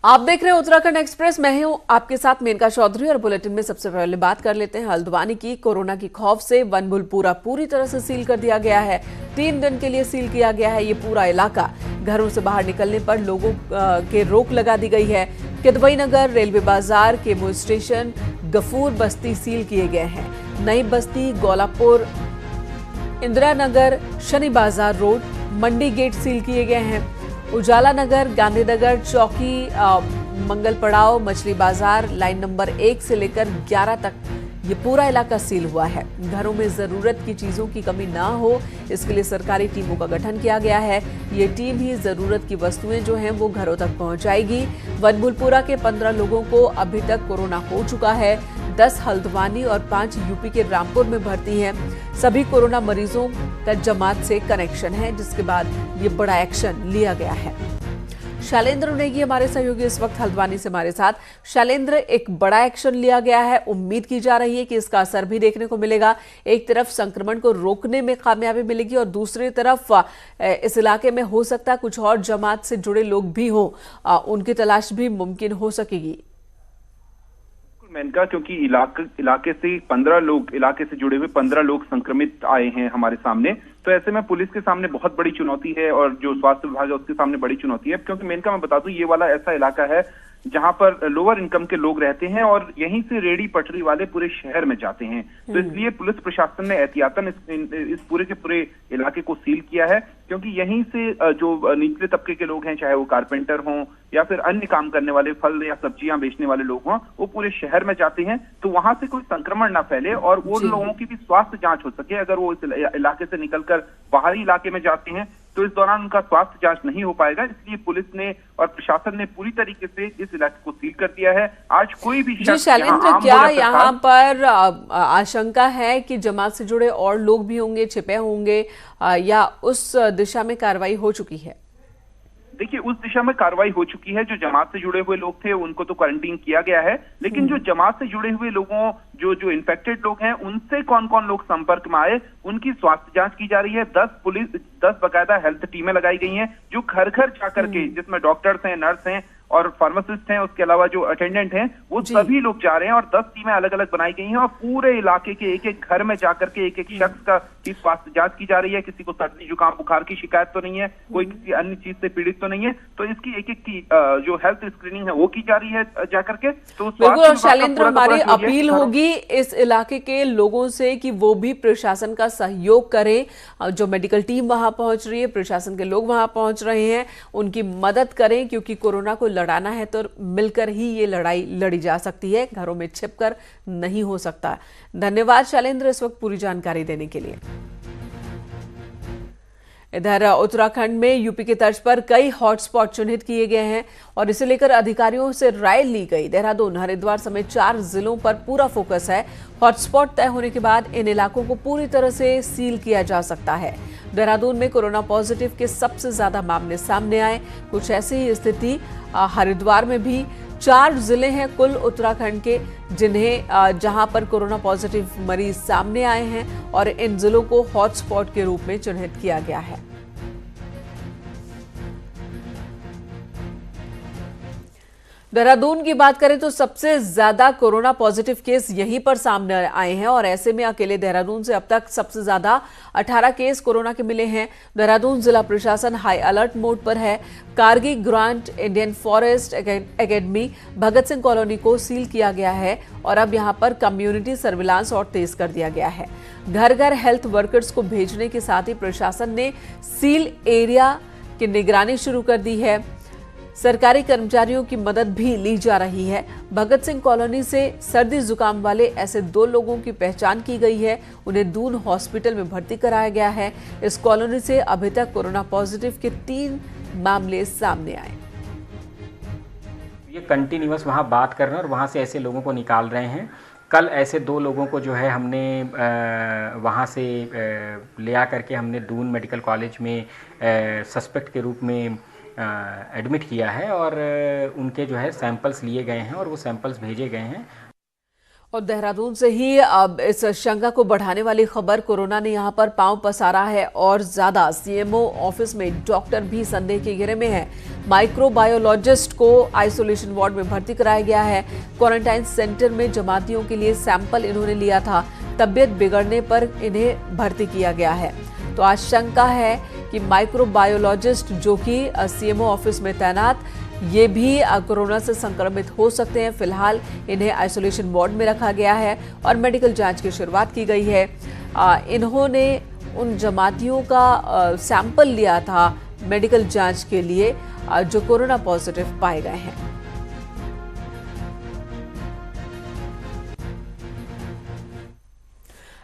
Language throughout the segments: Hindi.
आप देख रहे हैं उत्तराखंड एक्सप्रेस। मैं हूं आपके साथ मेनका चौधरी और बुलेटिन में सबसे पहले बात कर लेते हैं हल्द्वानी की। कोरोना की खौफ से वनभूलपुरा पूरी तरह से सील कर दिया गया है। 3 दिन के लिए सील किया गया है ये पूरा इलाका। घरों से बाहर निकलने पर लोगों के रोक लगा दी गई है। किदवई नगर, रेलवे बाजार, केमो स्टेशन, गफूर बस्ती सील किए गए हैं। नई बस्ती, गोलापुर, इंदिरा नगर, शनि बाजार रोड, मंडी गेट सील किए गए हैं। उजाला नगर, गांधीनगर, चौकी, मंगल पड़ाव, मछली बाजार, लाइन नंबर 1 से लेकर 11 तक ये पूरा इलाका सील हुआ है। घरों में जरूरत की चीजों की कमी ना हो, इसके लिए सरकारी टीमों का गठन किया गया है। ये टीम ही जरूरत की वस्तुएं जो हैं वो घरों तक पहुंचाएगी। वनभूलपुरा के 15 लोगों को अभी तक कोरोना हो चुका है। 10 हल्द्वानी और 5 यूपी के रामपुर में भर्ती हैं। सभी कोरोना मरीजों का जमात से कनेक्शन है, जिसके बाद ये बड़ा एक्शन लिया गया है। शैलेंद्र नेगी हमारे सहयोगी इस वक्त हल्द्वानी से हमारे साथ। शैलेंद्र, एक बड़ा एक्शन लिया गया है, उम्मीद की जा रही है कि इसका असर भी देखने को मिलेगा। एक तरफ संक्रमण को रोकने में कामयाबी मिलेगी और दूसरी तरफ इस इलाके में हो सकता है कुछ और जमात से जुड़े लोग भी हों, उनकी तलाश भी मुमकिन हो सकेगी। मेनका, क्योंकि इलाके से 15 लोग, इलाके से जुड़े हुए 15 लोग संक्रमित आए हैं हमारे सामने, तो ऐसे में पुलिस के सामने बहुत बड़ी चुनौती है और जो स्वास्थ्य विभाग है उसके सामने बड़ी चुनौती है। क्योंकि मेनका मैं बता दूं, ये वाला ऐसा इलाका है जहां पर लोअर इनकम के लोग रहते हैं और यहीं से रेडी पटरी वाले पूरे शहर में जाते हैं। तो इसलिए पुलिस प्रशासन ने एहतियातन इस पूरे के पूरे इलाके को सील किया है, क्योंकि यहीं से जो निचले तबके के लोग हैं, चाहे वो कारपेंटर हों या फिर अन्य काम करने वाले, फल या सब्जियां बेचने वाले लोग हों, वो पूरे शहर में जाते हैं। तो वहां से कोई संक्रमण ना फैले और वो लोगों की भी स्वास्थ्य जांच हो सके। अगर वो इस इलाके से निकलकर बाहरी इलाके में जाते हैं तो इस दौरान उनका स्वास्थ्य जांच नहीं हो पाएगा। इसलिए पुलिस ने और प्रशासन ने पूरी तरीके से इस इलाके को सील कर दिया है। आज कोई भी जी शैलेंद्र, क्या यहाँ पर आशंका है कि जमात से जुड़े और लोग भी होंगे, छिपे होंगे, या उस दिशा में कार्रवाई हो चुकी है? देखिए, उस दिशा में कार्रवाई हो चुकी है। जो जमात से जुड़े हुए लोग थे उनको तो क्वारंटीन किया गया है, लेकिन जो जमात से जुड़े हुए लोगों, जो इन्फेक्टेड लोग हैं, उनसे कौन कौन लोग संपर्क में आए, उनकी स्वास्थ्य जांच की जा रही है। 10 बकायदा हेल्थ टीमें लगाई गई हैं जो घर घर जाकर के, जिसमें डॉक्टर्स हैं, नर्स हैं और फार्मासिस्ट हैं, उसके अलावा जो अटेंडेंट हैं, वो सभी लोग जा रहे हैं और 10 टीमें अलग अलग बनाई गई हैं और पूरे इलाके के एक एक घर में जाकर के एक एक शख्स का की स्वास्थ्य जांच की जा रही है। किसी को सर्दी जुकाम बुखार की शिकायत तो नहीं है, कोई किसी अन्य चीज से पीड़ित तो नहीं है, तो इसकी एक एक की जो हेल्थ स्क्रीनिंग है वो की जा रही है जाकर के। तो बिल्कुल शैलेंद्र, हमारी अपील होगी इस इलाके के लोगों से कि वो भी प्रशासन का सहयोग करें। जो मेडिकल टीम वहां पहुंच रही है, प्रशासन के लोग वहां पहुंच रहे हैं, उनकी मदद करें, क्योंकि कोरोना को लड़ाना है तो मिलकर ही ये लड़ाई लड़ी जा सकती है, घरों में छिपकर नहीं हो सकता। धन्यवाद शैलेंद्र इस वक्त पूरी जानकारी देने के लिए। इधर उत्तराखंड में यूपी की तर्ज पर कई हॉटस्पॉट चिन्हित किए गए हैं और इसे लेकर अधिकारियों से राय ली गई। देहरादून, हरिद्वार समेत 4 जिलों पर पूरा फोकस है। हॉटस्पॉट तय होने के बाद इन इलाकों को पूरी तरह से सील किया जा सकता है। देहरादून में कोरोना पॉजिटिव के सबसे ज्यादा मामले सामने आए। कुछ ऐसी ही स्थिति हरिद्वार में भी। 4 जिले हैं कुल उत्तराखंड के जहां पर कोरोना पॉजिटिव मरीज सामने आए हैं और इन जिलों को हॉटस्पॉट के रूप में चिन्हित किया गया है। देहरादून की बात करें तो सबसे ज्यादा कोरोना पॉजिटिव केस यहीं पर सामने आए हैं और ऐसे में अकेले देहरादून से अब तक सबसे ज्यादा 18 केस कोरोना के मिले हैं। देहरादून जिला प्रशासन हाई अलर्ट मोड पर है। Kargi Grant, Indian Forest Academy, Bhagat Singh Colony को सील किया गया है और अब यहां पर कम्युनिटी सर्विलांस और तेज कर दिया गया है। घर घर हेल्थ वर्कर्स को भेजने के साथ ही प्रशासन ने सील एरिया की निगरानी शुरू कर दी है। सरकारी कर्मचारियों की मदद भी ली जा रही है। भगत सिंह कॉलोनी से सर्दी जुकाम वाले ऐसे 2 लोगों की पहचान की गई है। उन्हें दून हॉस्पिटल में भर्ती कराया गया है। इस कॉलोनी से अभी तक कोरोना पॉजिटिव के 3 मामले सामने आए। ये कंटिन्यूअस वहाँ बात कर रहे हैं और वहाँ से ऐसे लोगों को निकाल रहे हैं। कल ऐसे 2 लोगों को जो है हमने वहाँ से ले आ करके हमने दून मेडिकल कॉलेज में सस्पेक्ट के रूप में एडमिट किया है और उनके जो है सैंपल्स लिए गए हैं और वो सैंपल्स भेजे गए हैं। और देहरादून से ही अब इस शंका को बढ़ाने वाली खबर, कोरोना ने यहां पर पांव पसारा है और ज्यादा। सीएमओ ऑफिस में डॉक्टर भी संदेह के घेरे में है। माइक्रोबायोलॉजिस्ट को आइसोलेशन वार्ड में भर्ती कराया गया है। क्वारंटाइन सेंटर में जमातियों के लिए सैंपल इन्होंने लिया था, तबियत बिगड़ने पर इन्हें भर्ती किया गया है। तो आशंका है कि माइक्रोबायोलॉजिस्ट जो कि सीएमओ ऑफिस में तैनात, ये भी कोरोना से संक्रमित हो सकते हैं। फिलहाल इन्हें आइसोलेशन वार्ड में रखा गया है और मेडिकल जांच की शुरुआत की गई है। इन्होंने उन जमातियों का सैंपल लिया था मेडिकल जांच के लिए जो कोरोना पॉजिटिव पाए गए हैं।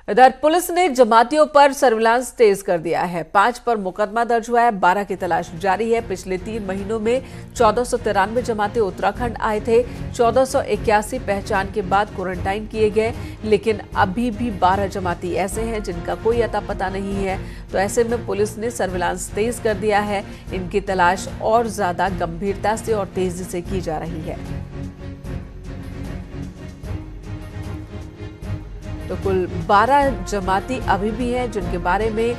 इधर पुलिस ने जमातियों पर सर्विलांस तेज कर दिया है। 5 पर मुकदमा दर्ज हुआ है, 12 की तलाश जारी है। पिछले 3 महीनों में 1493 जमाती उत्तराखंड आए थे। 1481 पहचान के बाद क्वारंटाइन किए गए, लेकिन अभी भी 12 जमाती ऐसे हैं जिनका कोई अता पता नहीं है। तो ऐसे में पुलिस ने सर्विलांस तेज कर दिया है। इनकी तलाश और ज्यादा गंभीरता से और तेजी से की जा रही है। तो कुल 12 जमाती अभी भी हैं जिनके बारे में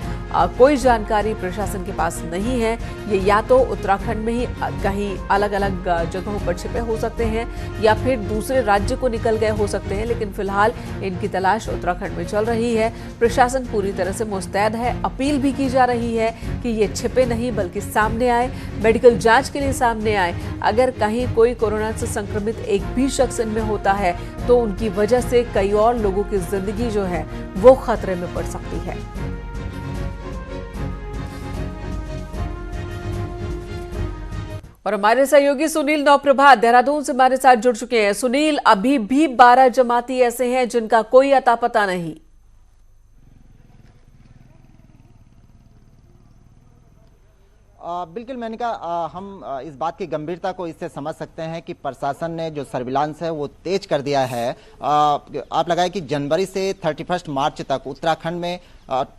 कोई जानकारी प्रशासन के पास नहीं है। ये या तो उत्तराखंड में ही कहीं अलग अलग जगहों पर छिपे हो सकते हैं या फिर दूसरे राज्य को निकल गए हो सकते हैं, लेकिन फिलहाल इनकी तलाश उत्तराखंड में चल रही है। प्रशासन पूरी तरह से मुस्तैद है। अपील भी की जा रही है कि ये छिपे नहीं बल्कि सामने आए, मेडिकल जांच के लिए सामने आए। अगर कहीं कोई कोरोना से संक्रमित एक भी शख्स इनमें होता है तो उनकी वजह से कई और लोगों की जिंदगी जो है वो खतरे में पड़ सकती है। और हमारे सहयोगी सुनील नौप्रभात देहरादून से हमारे साथ जुड़ चुके हैं। सुनील, अभी भी 12 जमाती ऐसे हैं जिनका कोई अता पता नहीं। बिल्कुल मैंने कहा, हम इस बात की गंभीरता को इससे समझ सकते हैं कि प्रशासन ने जो सर्विलांस है वो तेज कर दिया है। आप लगाए कि जनवरी से 31 मार्च तक उत्तराखंड में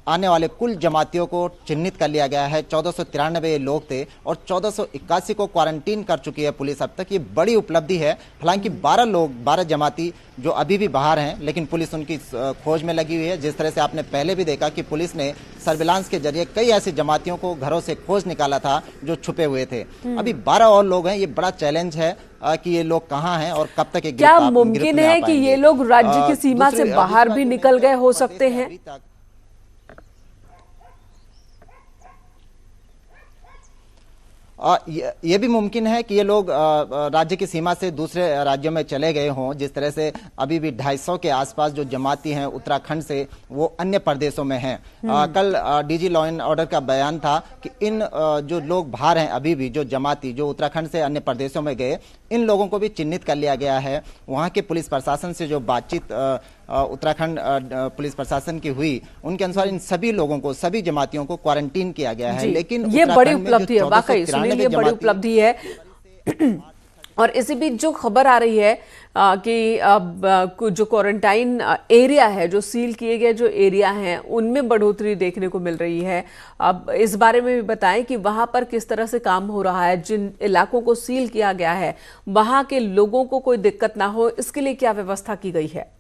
आने वाले कुल जमातियों को चिन्हित कर लिया गया है। 1493 लोग थे और 1481 को क्वारंटीन कर चुकी है पुलिस अब तक। ये बड़ी उपलब्धि है। हालांकि 12 जमाती जो अभी भी बाहर हैं, लेकिन पुलिस उनकी खोज में लगी हुई है। जिस तरह से आपने पहले भी देखा कि पुलिस ने सर्विलांस के जरिए कई ऐसे जमातियों को घरों से खोज निकाला था जो छुपे हुए थे। अभी 12 और लोग हैं। ये बड़ा चैलेंज है कि ये लोग कहाँ हैं और कब तक क्या मुमकिन है कि ये लोग राज्य की सीमा से बाहर भी निकल गए हो सकते हैं? ये भी मुमकिन है कि ये लोग राज्य की सीमा से दूसरे राज्यों में चले गए हों। जिस तरह से अभी भी 250 के आसपास जो जमाती हैं उत्तराखंड से, वो अन्य प्रदेशों में हैं। कल डीजी लॉ एंड ऑर्डर का बयान था कि इन जो लोग बाहर हैं अभी भी, जो जमाती जो उत्तराखंड से अन्य प्रदेशों में गए, इन लोगों को भी चिन्हित कर लिया गया है। वहाँ के पुलिस प्रशासन से जो बातचीत उत्तराखंड पुलिस प्रशासन की हुई, उनके अनुसार इन सभी लोगों को, सभी जमातियों को क्वारंटीन किया गया है। लेकिन ये बड़ी उपलब्धि है, वाकई सुनील, ये बड़ी उपलब्धि है। और इसी बीच जो खबर आ रही है कि जो क्वारंटाइन एरिया है, जो सील किए गए जो एरिया हैं, उनमें बढ़ोतरी देखने को मिल रही है। अब इस बारे में भी बताएं कि वहां पर किस तरह से काम हो रहा है। जिन इलाकों को सील किया गया है वहां के लोगों को कोई दिक्कत ना हो, इसके लिए क्या व्यवस्था की गई है?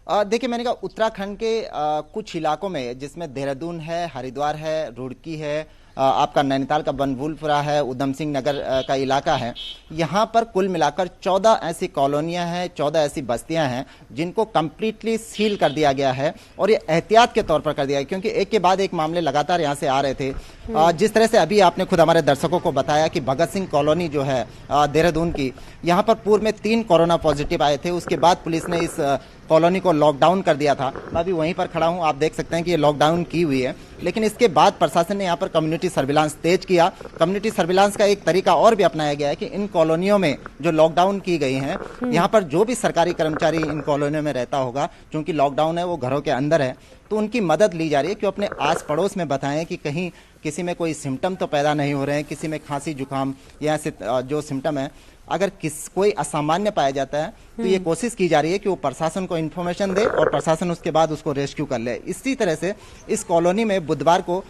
देखिए, मैंने कहा उत्तराखंड के कुछ इलाकों में, जिसमें देहरादून है, हरिद्वार है, रुड़की है, आपका नैनीताल का बनभूलपुरा है, उधम सिंह नगर का इलाका है, यहाँ पर कुल मिलाकर 14 ऐसी कॉलोनियाँ हैं, 14 ऐसी बस्तियाँ हैं जिनको कंप्लीटली सील कर दिया गया है। और ये एहतियात के तौर पर कर दिया है, क्योंकि एक के बाद एक मामले लगातार यहाँ से आ रहे थे। जिस तरह से अभी आपने खुद हमारे दर्शकों को बताया कि भगत सिंह कॉलोनी जो है देहरादून की, यहाँ पर पूर्व में 3 कोरोना पॉजिटिव आए थे। उसके बाद पुलिस ने इस कॉलोनी को लॉकडाउन कर दिया था। मैं अभी वहीं पर खड़ा हूँ, आप देख सकते हैं कि ये लॉकडाउन की हुई है। लेकिन इसके बाद प्रशासन ने यहाँ पर कम्युनिटी सर्विलांस तेज किया। कम्युनिटी सर्विलांस का एक तरीका और भी अपनाया गया है कि इन कॉलोनियों में जो लॉकडाउन की गई हैं, यहाँ पर जो भी सरकारी कर्मचारी इन कॉलोनियों में रहता होगा, क्योंकि लॉकडाउन है वो घरों के अंदर है, तो उनकी मदद ली जा रही है कि अपने आस पड़ोस में बताएं कि कहीं किसी में कोई सिम्टम तो पैदा नहीं हो रहे हैं, किसी में खांसी जुकाम या जो सिम्टम है, अगर कोई असामान्य पाया जाता है तो ये कोशिश की जा रही है कि वो प्रशासन को इन्फॉर्मेशन दे और प्रशासन उसके बाद उसको रेस्क्यू कर ले। इसी तरह से इस कॉलोनी में बुधवार को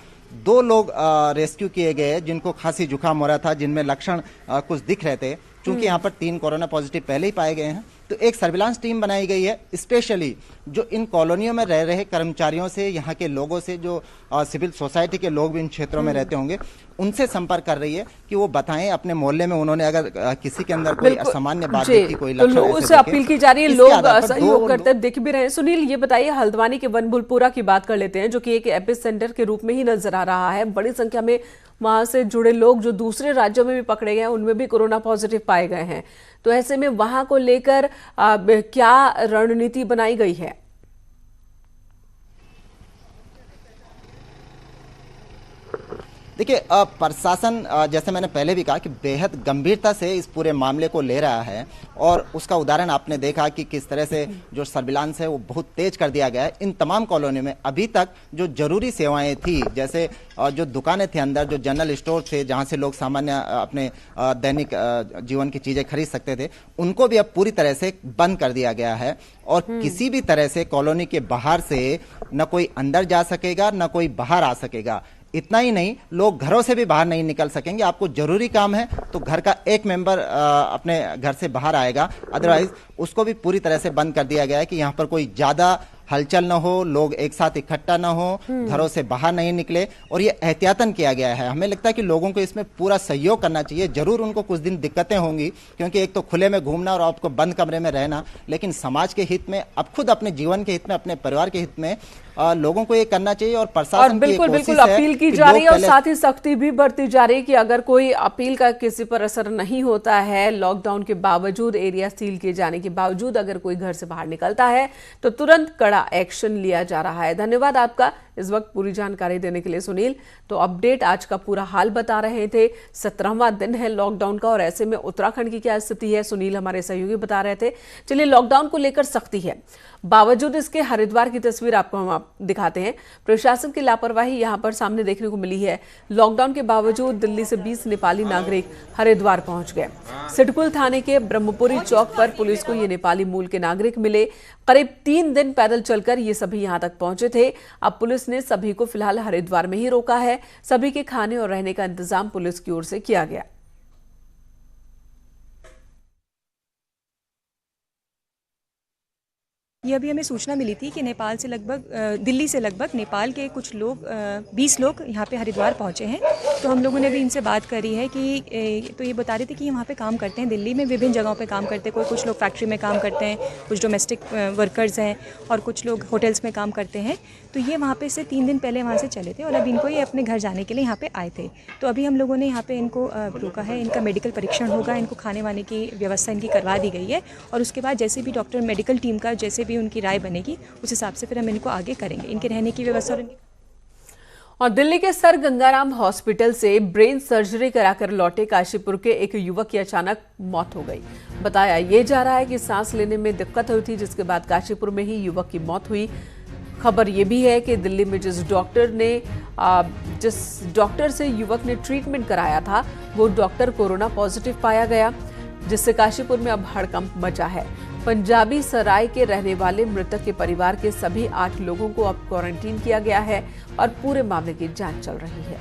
2 लोग रेस्क्यू किए गए जिनको खांसी जुकाम हो रहा था, जिनमें लक्षण कुछ दिख रहे थे। क्योंकि यहाँ पर 3 कोरोना पॉजिटिव पहले ही पाए गए हैं, तो एक सर्विलांस टीम बनाई गई है स्पेशली जो इन कॉलोनियों में रह रहे कर्मचारियों से, यहाँ के लोगों से, जो सिविल सोसाइटी के लोग भी इन क्षेत्रों में रहते होंगे, उनसे संपर्क कर रही है कि वो बताएं अपने मोहल्ले में उन्होंने अगर किसी के अंदर कोई असामान्य बात देखी, कोई तो लोगों से अपील की जा रही है, लोग सहयोग करते देख भी रहे हैं। सुनील, ये बताइए, हल्द्वानी के वनभूलपुरा की बात कर लेते हैं, जो कि एक एपिस सेंटर के रूप में ही नजर आ रहा है। बड़ी संख्या में वहां से जुड़े लोग जो दूसरे राज्यों में भी पकड़े गए हैं, उनमें भी कोरोना पॉजिटिव पाए गए हैं। तो ऐसे में वहां को लेकर क्या रणनीति बनाई गई है? देखिए, प्रशासन जैसे मैंने पहले भी कहा कि बेहद गंभीरता से इस पूरे मामले को ले रहा है, और उसका उदाहरण आपने देखा कि किस तरह से जो सर्विलांस है वो बहुत तेज कर दिया गया है। इन तमाम कॉलोनियों में अभी तक जो जरूरी सेवाएं थी, जैसे जो दुकानें थी अंदर, जो जनरल स्टोर थे जहां से लोग सामान्य अपने दैनिक जीवन की चीजें खरीद सकते थे, उनको भी अब पूरी तरह से बंद कर दिया गया है। और किसी भी तरह से कॉलोनी के बाहर से न कोई अंदर जा सकेगा, न कोई बाहर आ सकेगा। इतना ही नहीं, लोग घरों से भी बाहर नहीं निकल सकेंगे। आपको जरूरी काम है तो घर का एक मेंबर अपने घर से बाहर आएगा, अदरवाइज उसको भी पूरी तरह से बंद कर दिया गया है कि यहाँ पर कोई ज्यादा हलचल न हो, लोग एक साथ इकट्ठा न हो, घरों से बाहर नहीं निकले, और ये एहतियातन किया गया है। हमें लगता है कि लोगों को इसमें पूरा सहयोग करना चाहिए। जरूर उनको कुछ दिन दिक्कतें होंगी, क्योंकि एक तो खुले में घूमना और आपको बंद कमरे में रहना, लेकिन समाज के हित में, अब खुद अपने जीवन के हित में, अपने परिवार के हित में लोगों को ये करना चाहिए। और प्रशासन बिल्कुल बिल्कुल अपील की जा रही है, और साथ ही सख्ती भी बढ़ती जा रही है कि अगर कोई अपील का किसी पर असर नहीं होता है, लॉकडाउन के बावजूद, एरिया सील किए जाने के बावजूद अगर कोई घर से बाहर निकलता है, तो तुरंत कड़ा एक्शन लिया जा रहा है। धन्यवाद आपका इस वक्त पूरी जानकारी देने के लिए सुनील। तो अपडेट, आज का पूरा हाल बता रहे थे। 17वां दिन है लॉकडाउन का, और ऐसे में उत्तराखंड की क्या स्थिति है, सुनील हमारे सहयोगी बता रहे थे। चलिए, लॉकडाउन को लेकर सख्ती है, बावजूद इसके हरिद्वार की तस्वीर आपको हम दिखाते हैं। प्रशासन की लापरवाही यहां पर सामने देखने को मिली है। लॉकडाउन के बावजूद दिल्ली से 20 नेपाली नागरिक हरिद्वार पहुंच गए। सिडकुल थाने के ब्रह्मपुरी चौक पर पुलिस को ये नेपाली मूल के नागरिक मिले। करीब 3 दिन पैदल चलकर ये सभी यहां तक पहुंचे थे। अब पुलिस ने सभी को फिलहाल हरिद्वार में ही रोका है। सभी के खाने और रहने का इंतजाम पुलिस की ओर से किया गया। ये अभी हमें सूचना मिली थी कि नेपाल से लगभग दिल्ली से लगभग नेपाल के कुछ लोग 20 लोग यहाँ पे हरिद्वार पहुँचे हैं। तो हम लोगों ने भी इनसे बात करी है कि तो ये बता रहे थे कि वहाँ पे काम करते हैं, दिल्ली में विभिन्न जगहों पे काम करते हैं। कुछ लोग फैक्ट्री में काम करते हैं, कुछ डोमेस्टिक वर्कर्स हैं, और कुछ लोग होटल्स में काम करते हैं। तो ये वहाँ पे से 3 दिन पहले वहाँ से चले थे, और अब इनको ये अपने घर जाने के लिए यहाँ पे आए थे। तो अभी हम लोगों ने यहाँ पे इनको रोका है, इनका मेडिकल परीक्षण होगा, इनको खाने वाने की व्यवस्था इनकी करवा दी गई है, और उसके बाद जैसे भी डॉक्टर मेडिकल टीम का जैसे भी उनकी राय बनेगी उस हिसाब से फिर हम इनको आगे करेंगे, इनके रहने की व्यवस्था। और दिल्ली के सर गंगाराम हॉस्पिटल से ब्रेन सर्जरी कराकर लौटे काशीपुर के एक युवक की अचानक मौत हो गई। बताया ये जा रहा है कि सांस लेने में दिक्कत हुई थी, जिसके बाद काशीपुर में ही युवक की मौत हुई। खबर यह भी है कि दिल्ली में जिस डॉक्टर से युवक ने ट्रीटमेंट कराया था, वो डॉक्टर कोरोना पॉजिटिव पाया गया, जिससे काशीपुर में अब हड़कंप मचा है। पंजाबी सराय के रहने वाले मृतक के परिवार के सभी 8 लोगों को अब क्वारंटीन किया गया है, और पूरे मामले की जांच चल रही है।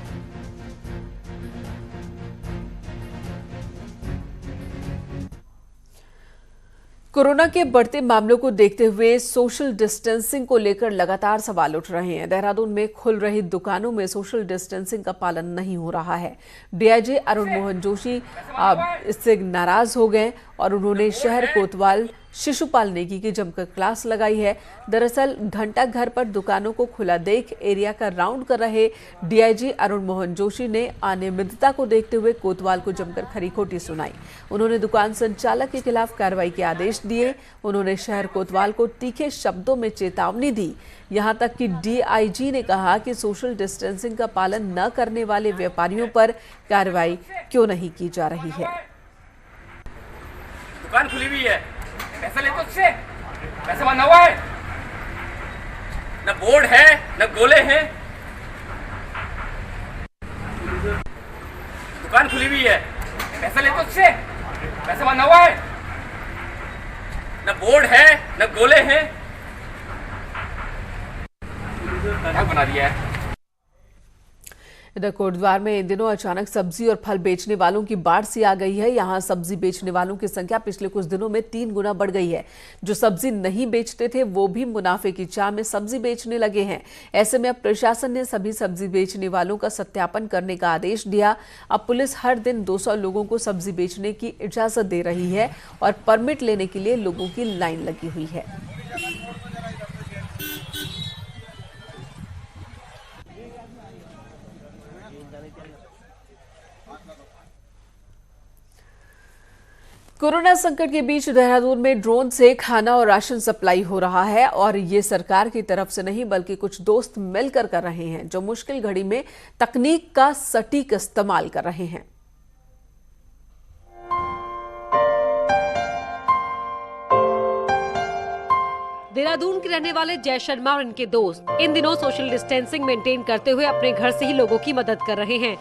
कोरोना के बढ़ते मामलों को देखते हुए सोशल डिस्टेंसिंग को लेकर लगातार सवाल उठ रहे हैं। देहरादून में खुल रही दुकानों में सोशल डिस्टेंसिंग का पालन नहीं हो रहा है। डीआईजी अरुण मोहन जोशी इससे नाराज हो गए, और उन्होंने शहर कोतवाल शिशुपाल नेगी की जमकर क्लास लगाई है। दरअसल घंटा घर पर दुकानों को खुला देख एरिया का राउंड कर रहे डीआईजी अरुण मोहन जोशी ने अनियमितता को देखते हुए कोतवाल को जमकर खरी खोटी सुनाई। उन्होंने दुकान संचालक के खिलाफ कार्रवाई के आदेश दिए। उन्होंने शहर कोतवाल को तीखे शब्दों में चेतावनी दी। यहां तक कि डीआईजी ने कहा कि सोशल डिस्टेंसिंग का पालन न करने वाले व्यापारियों पर कार्रवाई क्यों नहीं की जा रही है। दुकान खुली हुई है, पैसा ले तो उससे पैसा बना हुआ है, न बोर्ड है न गोले हैं। दुकान खुली हुई है, पैसा ले तो उससे पैसा बना हुआ है, न बोर्ड है न गोले हैं। क्या बना दिया है। इधर कोटद्वार में इन दिनों अचानक सब्जी और फल बेचने वालों की बाढ़ सी आ गई है। यहाँ सब्जी बेचने वालों की संख्या पिछले कुछ दिनों में 3 गुना बढ़ गई है। जो सब्जी नहीं बेचते थे वो भी मुनाफे की चाह में सब्जी बेचने लगे हैं। ऐसे में अब प्रशासन ने सभी सब्जी बेचने वालों का सत्यापन करने का आदेश दिया। अब पुलिस हर दिन 200 लोगों को सब्जी बेचने की इजाजत दे रही है और परमिट लेने के लिए लोगों की लाइन लगी हुई है। कोरोना संकट के बीच देहरादून में ड्रोन से खाना और राशन सप्लाई हो रहा है और ये सरकार की तरफ से नहीं बल्कि कुछ दोस्त मिलकर कर रहे हैं जो मुश्किल घड़ी में तकनीक का सटीक इस्तेमाल कर रहे हैं। देहरादून के रहने वाले जय शर्मा और इनके दोस्त इन दिनों सोशल डिस्टेंसिंग मेंटेन करते हुए अपने घर से ही लोगों की मदद कर रहे हैं।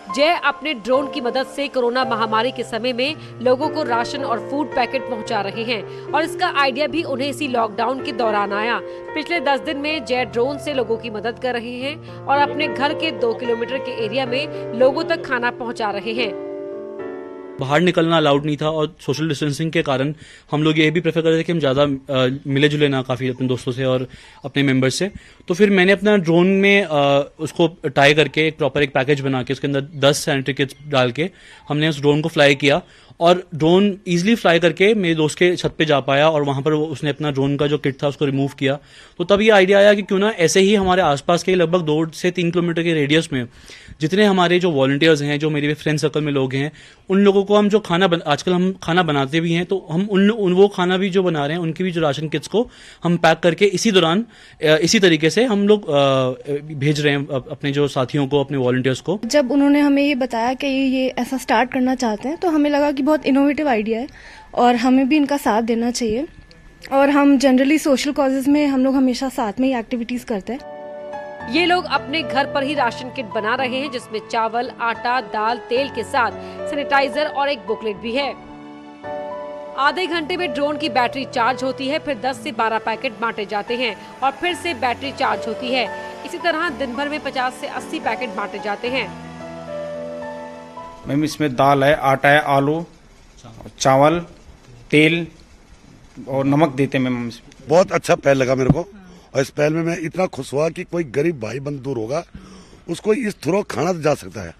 जय अपने ड्रोन की मदद से कोरोना महामारी के समय में लोगों को राशन और फूड पैकेट पहुंचा रहे हैं और इसका आइडिया भी उन्हें इसी लॉकडाउन के दौरान आया। पिछले 10 दिन में जय ड्रोन से लोगों की मदद कर रहे हैं और अपने घर के 2 किलोमीटर के एरिया में लोगों तक खाना पहुंचा रहे हैं। बाहर निकलना अलाउड नहीं था और सोशल डिस्टेंसिंग के कारण हम लोग ये भी प्रेफर कर रहे थे कि हम ज़्यादा मिले जुले ना काफ़ी अपने दोस्तों से और अपने मेंबर्स से। तो फिर मैंने अपना ड्रोन में उसको टाई करके एक प्रॉपर एक पैकेज बना के उसके अंदर 10 सैनिटरी किट्स डाल के हमने उस ड्रोन को फ्लाई किया और ड्रोन इजीली फ्लाई करके मेरे दोस्त के छत पे जा पाया और वहां पर उसने अपना ड्रोन का जो किट था उसको रिमूव किया। तो तब ये आइडिया आया कि क्यों ना ऐसे ही हमारे आसपास के लगभग 2 से 3 किलोमीटर के रेडियस में जितने हमारे जो वॉलंटियर्स हैं, जो मेरे फ्रेंड सर्कल में लोग हैं, उन लोगों को हम जो आजकल हम खाना बनाते भी हैं तो हम वो खाना भी जो बना रहे हैं उनकी भी जो राशन किट्स को हम पैक करके इसी दौरान इसी तरीके से हम लोग भेज रहे हैं अपने जो साथियों को, अपने वॉलंटियर्स को। जब उन्होंने हमें ये बताया कि ये ऐसा स्टार्ट करना चाहते हैं तो हमें लगा कि बहुत इनोवेटिव आइडिया है और हमें भी इनका साथ देना चाहिए। और हम जनरली सोशल कॉजेज में हम लोग हमेशा साथ में ही एक्टिविटीज करते हैं। ये लोग अपने घर पर ही राशन किट बना रहे हैं जिसमें चावल, आटा, दाल, तेल के साथ सैनिटाइजर और एक बुकलेट भी है। आधे घंटे में ड्रोन की बैटरी चार्ज होती है, फिर 10 से 12 पैकेट बांटे जाते हैं और फिर से बैटरी चार्ज होती है। इसी तरह दिन भर में 50 से 80 पैकेट बांटे जाते हैं। मैम इसमें दाल है, आटा है, आलू, चावल, तेल और नमक देते हैं मैम। बहुत अच्छा पहल लगा मेरे को और इस पहल में मैं इतना खुश हुआ कि कोई गरीब भाई बंद दूर होगा उसको इस थ्रू खाना जा सकता है।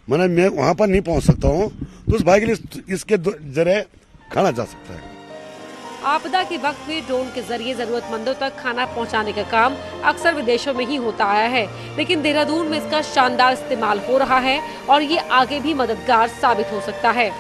मैंने मैं वहां पर नहीं पहुंच सकता हूं तो उस भाई के लिए इसके जरिए खाना जा सकता है। आपदा के वक्त में ड्रोन के जरिए जरूरतमंदों तक खाना पहुंचाने का काम अक्सर विदेशों में ही होता आया है, लेकिन देहरादून में इसका शानदार इस्तेमाल हो रहा है और ये आगे भी मददगार साबित हो सकता है।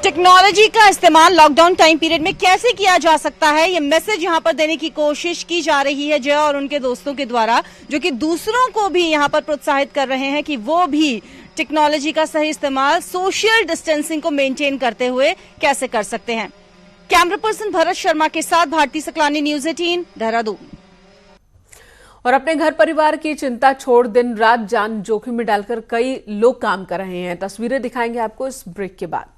टेक्नोलॉजी का इस्तेमाल लॉकडाउन टाइम पीरियड में कैसे किया जा सकता है, ये मैसेज यहाँ पर देने की कोशिश की जा रही है जय और उनके दोस्तों के द्वारा, जो कि दूसरों को भी यहाँ पर प्रोत्साहित कर रहे हैं कि वो भी टेक्नोलॉजी का सही इस्तेमाल सोशल डिस्टेंसिंग को मेंटेन करते हुए कैसे कर सकते हैं। कैमरा पर्सन भरत शर्मा के साथ भारती सकलानी, न्यूज़ 18 देहरादून। और अपने घर परिवार की चिंता छोड़ दिन रात जान जोखिम में डालकर कई लोग काम कर रहे हैं। तस्वीरें दिखाएंगे आपको इस ब्रेक के बाद।